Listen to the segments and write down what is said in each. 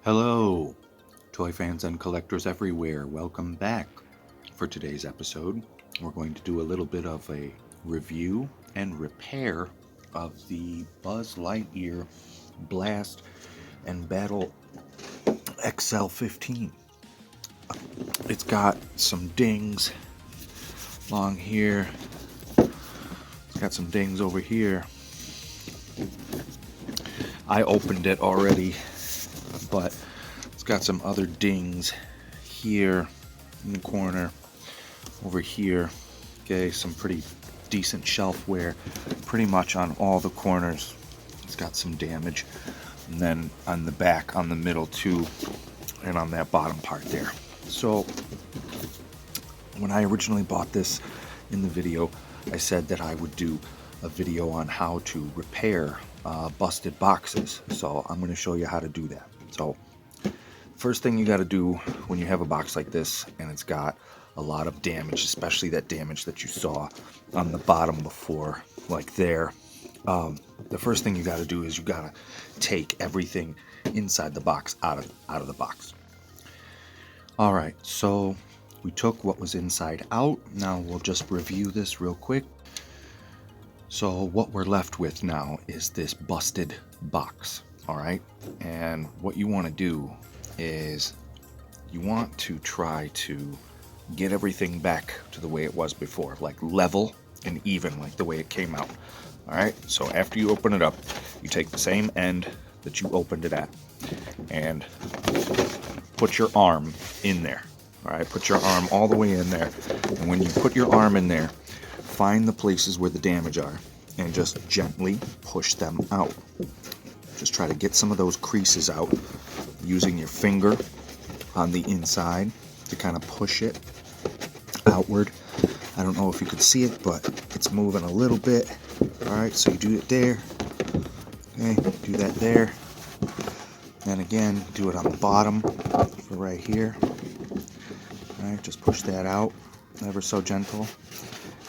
Hello, toy fans and collectors everywhere. Welcome back. For today's episode, we're going to do a little bit of a review and repair of the Buzz Lightyear Blast and Battle XL15. It's got some dings along here. It's got some dings over here. I opened it already, but it's got some other dings here in the corner, over here. Okay, some pretty decent shelf wear pretty much on all the corners. It's got some damage, and then on the back, on the middle too, and on that bottom part there. So when I originally bought this in the video, I said that I would do a video on how to repair busted boxes. So I'm going to show you how to do that. So first thing you got to do when you have a box like this and it's got a lot of damage, especially that damage that you saw on the bottom before, like there, the first thing you got to do is you got to take everything inside the box out of the box. All right, so we took what was inside out. Now we'll just review this real quick. So what we're left with now is this busted box. All right, and what you want to do is you want to try to get everything back to the way it was before, like level and even, like the way it came out. All right, so after you open it up, you take the same end that you opened it at and put your arm in there. All right, put your arm all the way in there, and when you put your arm in there, find the places where the damage are and just gently push them out. Just try to get some of those creases out using your finger on the inside to kind of push it outward. I don't know if you could see it, but it's moving a little bit. All right, so you do it there. Okay, do that there. And again, do it on the bottom for right here. All right, just push that out ever so gentle.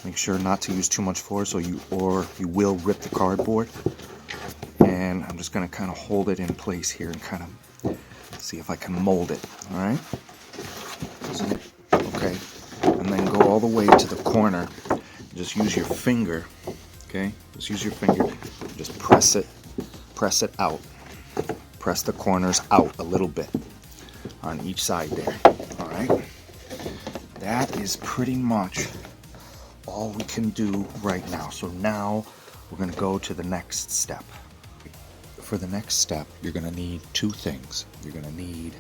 Make sure not to use too much force or you will rip the cardboard. And I'm just going to kind of hold it in place here and kind of see if I can mold it. All right. So, okay. And then go all the way to the corner. Just use your finger. Okay. Just use your finger. Just press it out. Press the corners out a little bit on each side there. All right. That is pretty much all we can do right now. So now we're going to go to the next step. For the next step, you're going to need two things. You're going to need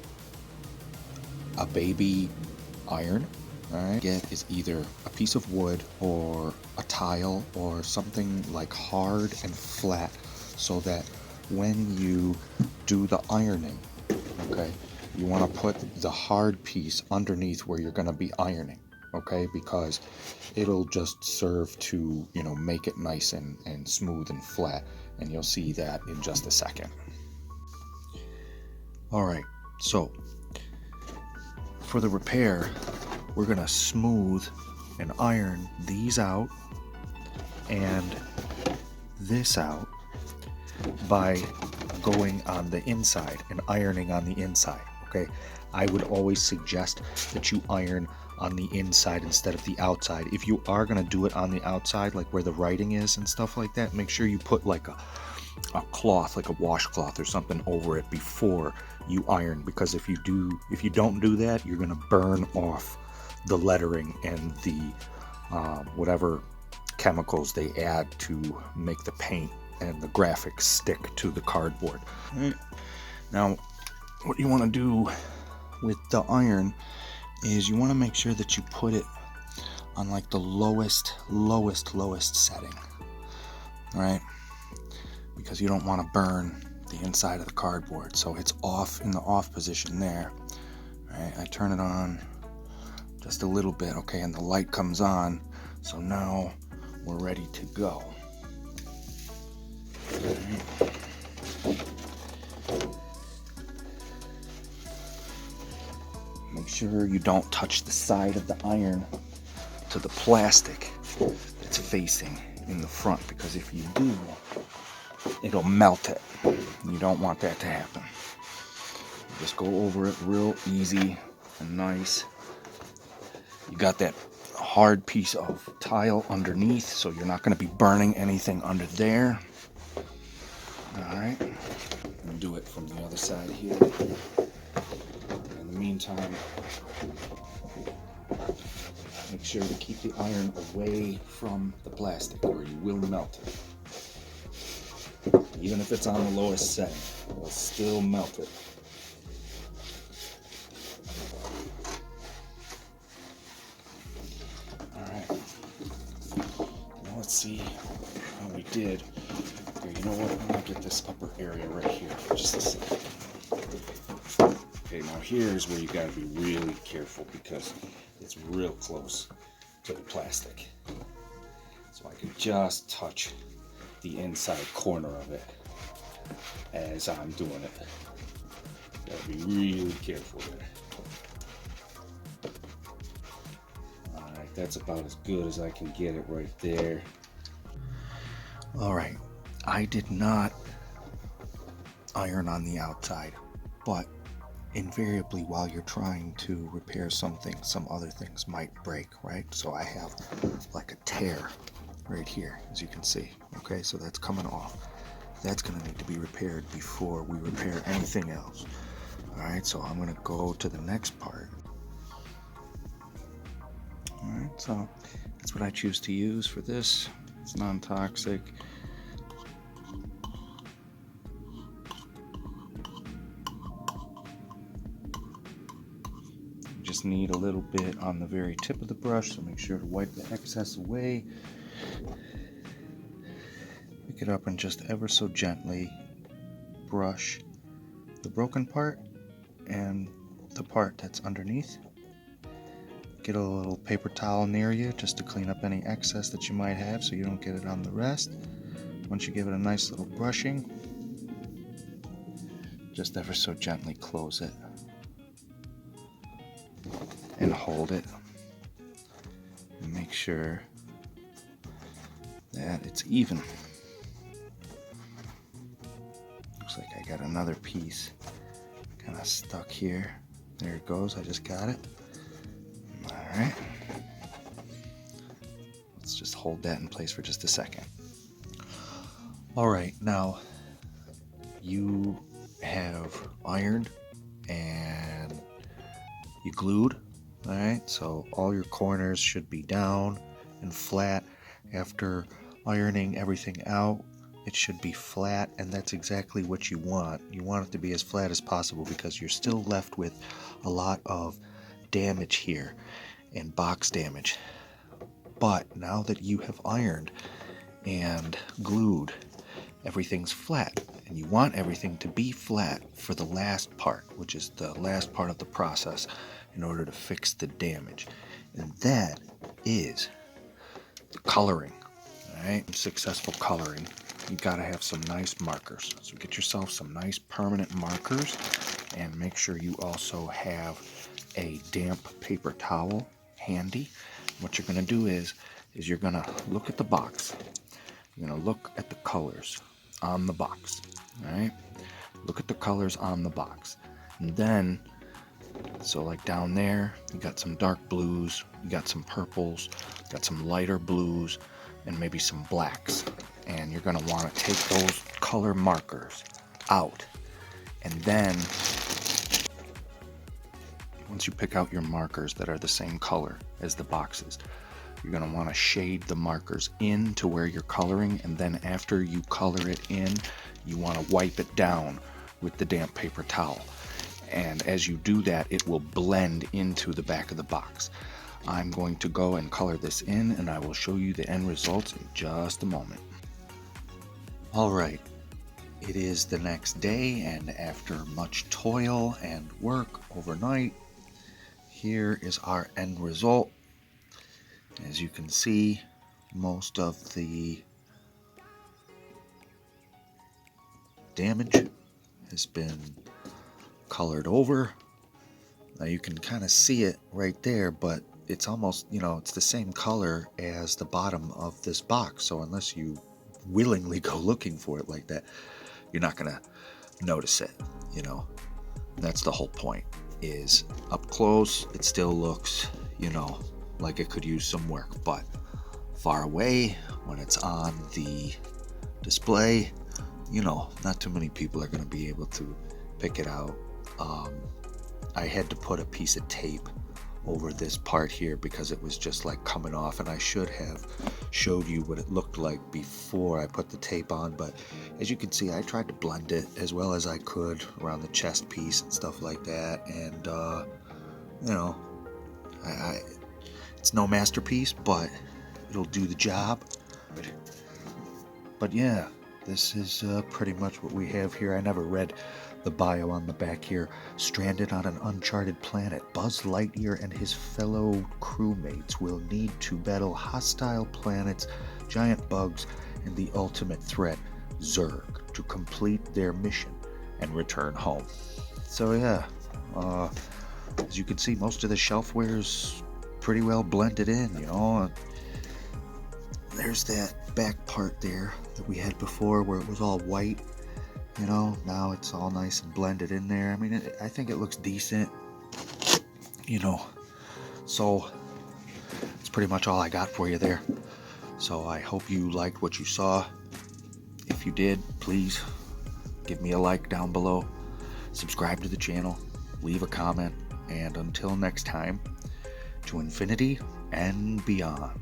a baby iron. All right, get is either a piece of wood or a tile or something like hard and flat, so that when you do the ironing, okay, you want to put the hard piece underneath where you're going to be ironing. Okay, because it'll just serve to, make it nice and smooth and flat, and you'll see that in just a second. All right, so for the repair, we're gonna smooth and iron these out and this out by going on the inside and ironing on the inside. Okay, I would always suggest that you iron on the inside instead of the outside. If you are going to do it on the outside, like where the writing is and stuff like that, make sure you put like a cloth, like a washcloth or something over it before you iron, because if you don't do that, you're going to burn off the lettering and the whatever chemicals they add to make the paint and the graphics stick to the cardboard. Right. Now, what you want to do with the iron is you want to make sure that you put it on like the lowest setting, right? Because you don't want to burn the inside of the cardboard. So it's off, in the off position there, right? I turn it on just a little bit, okay, and the light comes on. So now we're ready to go. Right. Make sure you don't touch the side of the iron to the plastic that's facing in the front, because if you do, it'll melt it. You don't want that to happen. Just go over it real easy and nice. You got that hard piece of tile underneath, so you're not going to be burning anything under there. All right, and do it from the other side here. In the meantime, make sure to keep the iron away from the plastic or you will melt it. Even if it's on the lowest setting, it will still melt it. Alright, now let's see how we did. Here, you know what, I'm going to get this upper area right here for just a second. Okay, now here's where you got to be really careful because it's real close to the plastic. So I can just touch the inside corner of it as I'm doing it. Gotta be really careful there. Alright, that's about as good as I can get it right there. Alright, I did not iron on the outside, but invariably while you're trying to repair something, some other things might break, right? So I have like a tear right here, as you can see. Okay, so that's coming off. That's going to need to be repaired before we repair anything else. Alright, so I'm going to go to the next part. Alright, so that's what I choose to use for this. It's non-toxic. Just need a little bit on the very tip of the brush, so make sure to wipe the excess away. Pick it up and just ever so gently brush the broken part and the part that's underneath. Get a little paper towel near you just to clean up any excess that you might have so you don't get it on the rest. Once you give it a nice little brushing, just ever so gently close it and hold it. And make sure that it's even. Looks like I got another piece kind of stuck here. There it goes, I just got it. Alright. Let's just hold that in place for just a second. Alright, now you have ironed and you glued. Alright, so all your corners should be down and flat. After ironing everything out, it should be flat, and that's exactly what you want. You want it to be as flat as possible because you're still left with a lot of damage here and box damage. But now that you have ironed and glued, everything's flat, and you want everything to be flat for the last part, which is the last part of the process in order to fix the damage. And that is the coloring. Alright, successful coloring. You gotta have some nice markers. So get yourself some nice permanent markers, and make sure you also have a damp paper towel handy. What you're gonna do is you're gonna look at the box. You're gonna look at the colors on the box. Alright? Look at the colors on the box. And then, so like down there, you got some dark blues, you got some purples, you got some lighter blues, and maybe some blacks. And you're gonna wanna take those color markers out. And then, once you pick out your markers that are the same color as the boxes, you're going to want to shade the markers in to where you're coloring, and then after you color it in, you want to wipe it down with the damp paper towel. And as you do that, it will blend into the back of the box. I'm going to go and color this in, and I will show you the end results in just a moment. Alright, it is the next day, and after much toil and work overnight, here is our end result. As you can see, most of the damage has been colored over. Now you can kind of see it right there, but it's almost, it's the same color as the bottom of this box. So unless you willingly go looking for it like that, you're not going to notice it, That's the whole point, is up close it still looks, like it could use some work, but far away when it's on the display, not too many people are going to be able to pick it out. I had to put a piece of tape over this part here because it was just like coming off, and I should have showed you what it looked like before I put the tape on, but as you can see, I tried to blend it as well as I could around the chest piece and stuff like that, and I it's no masterpiece, but it'll do the job. But yeah, this is pretty much what we have here. I never read the bio on the back here. Stranded on an uncharted planet, Buzz Lightyear and his fellow crewmates will need to battle hostile planets, giant bugs, and the ultimate threat, Zurg, to complete their mission and return home. So yeah, as you can see, most of the shelfware is pretty well blended in, There's that back part there that we had before where it was all white, now it's all nice and blended in there. I mean, I think it looks decent, so it's pretty much all I got for you there. So I hope you liked what you saw. If you did, please give me a like down below, subscribe to the channel, leave a comment, and until next time, to infinity and beyond.